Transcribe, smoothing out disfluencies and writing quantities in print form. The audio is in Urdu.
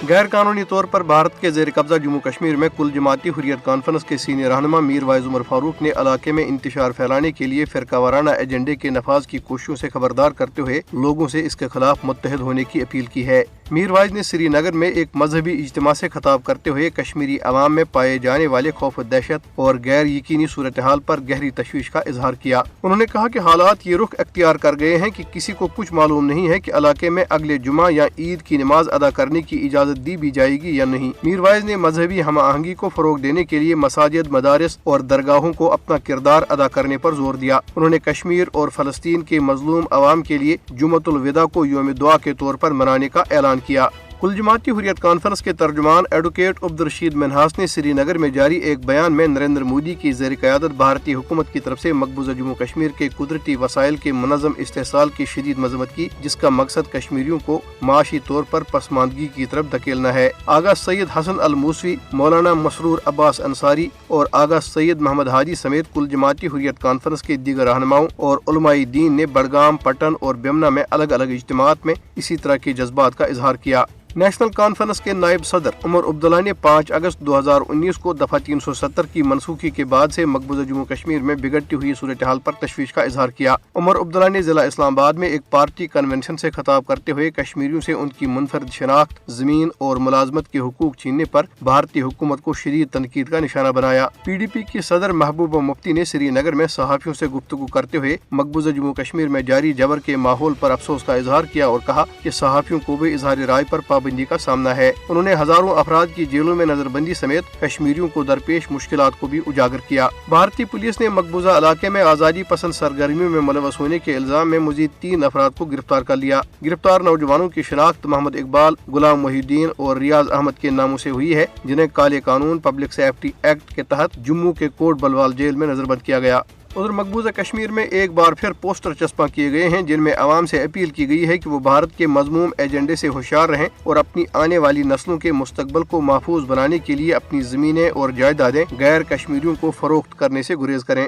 غیر قانونی طور پر بھارت کے زیر قبضہ جموں کشمیر میں کل جماعتی حریت کانفرنس کے سینئر رہنما میر وائز عمر فاروق نے علاقے میں انتشار پھیلانے کے لیے فرقہ وارانہ ایجنڈے کے نفاذ کی کوششوں سے خبردار کرتے ہوئے لوگوں سے اس کے خلاف متحد ہونے کی اپیل کی ہے۔ میر وائز نے سری نگر میں ایک مذہبی اجتماع سے خطاب کرتے ہوئے کشمیری عوام میں پائے جانے والے خوف و دہشت اور غیر یقینی صورتحال پر گہری تشویش کا اظہار کیا۔ انہوں نے کہا کہ حالات یہ رخ اختیار کر گئے ہیں کہ کسی کو کچھ معلوم نہیں ہے کہ علاقے میں اگلے جمعہ یا عید کی نماز ادا کرنے کی اجازت دی بھی جائے گی یا نہیں۔ میر وائز نے مذہبی ہم آہنگی کو فروغ دینے کے لیے مساجد، مدارس اور درگاہوں کو اپنا کردار ادا کرنے پر زور دیا۔ انہوں نے کشمیر اور فلسطین کے مظلوم عوام کے لیے جمعۃ الوداع کو یوم دعا کے طور پر منانے کا اعلان کیا۔ کل جماعتی حریت کانفرنس کے ترجمان ایڈوکیٹ عبدالرشید منہاس نے سری نگر میں جاری ایک بیان میں نریندر مودی کی زیر قیادت بھارتی حکومت کی طرف سے مقبوضہ جموں کشمیر کے قدرتی وسائل کے منظم استحصال کی شدید مذمت کی، جس کا مقصد کشمیریوں کو معاشی طور پر پسماندگی کی طرف دھکیلنا ہے۔ آغا سید حسن الموسوی، مولانا مسرور عباس انصاری اور آغا سید محمد ہادی سمیت کل جماعتی حریت کانفرنس کے دیگر رہنماؤں اور علماء دین نے بڑگام، پٹن اور بیمنا میں الگ الگ اجتماعات میں اسی طرح کے جذبات کا اظہار کیا۔ نیشنل کانفرنس کے نائب صدر عمر عبداللہ نے 5 اگست 2019 کو دفعہ 370 کی منسوخی کے بعد سے مقبوضہ جموں کشمیر میں بگڑتی ہوئی صورتحال پر تشویش کا اظہار کیا۔ عمر عبداللہ نے ضلع اسلام آباد میں ایک پارٹی کنونشن سے خطاب کرتے ہوئے کشمیریوں سے ان کی منفرد شناخت، زمین اور ملازمت کے حقوق چھیننے پر بھارتی حکومت کو شدید تنقید کا نشانہ بنایا۔ PDP کی صدر محبوبہ مفتی نے سری نگر میں صحافیوں سے گفتگو کرتے ہوئے مقبوضہ جموں کشمیر میں جاری جبر کے ماحول پر افسوس کا اظہار کیا اور کہا کہ صحافیوں کو بھی اظہار رائے پر پابندی کا سامنا ہے۔ انہوں نے ہزاروں افراد کی جیلوں میں نظر بندی سمیت کشمیریوں کو درپیش مشکلات کو بھی اجاگر کیا۔ بھارتی پولیس نے مقبوضہ علاقے میں آزادی پسند سرگرمیوں میں ملوث ہونے کے الزام میں مزید 3 افراد کو گرفتار کر لیا۔ گرفتار نوجوانوں کی شناخت محمد اقبال، غلام محی الدین اور ریاض احمد کے ناموں سے ہوئی ہے، جنہیں کالے قانون پبلک سیفٹی ایکٹ کے تحت جموں کے کوٹ بلوال جیل میں نظر بند کیا گیا۔ ادھر مقبوضہ کشمیر میں ایک بار پھر پوسٹر چسپاں کیے گئے ہیں جن میں عوام سے اپیل کی گئی ہے کہ وہ بھارت کے مذموم ایجنڈے سے ہوشیار رہیں اور اپنی آنے والی نسلوں کے مستقبل کو محفوظ بنانے کے لیے اپنی زمینیں اور جائیدادیں غیر کشمیریوں کو فروخت کرنے سے گریز کریں۔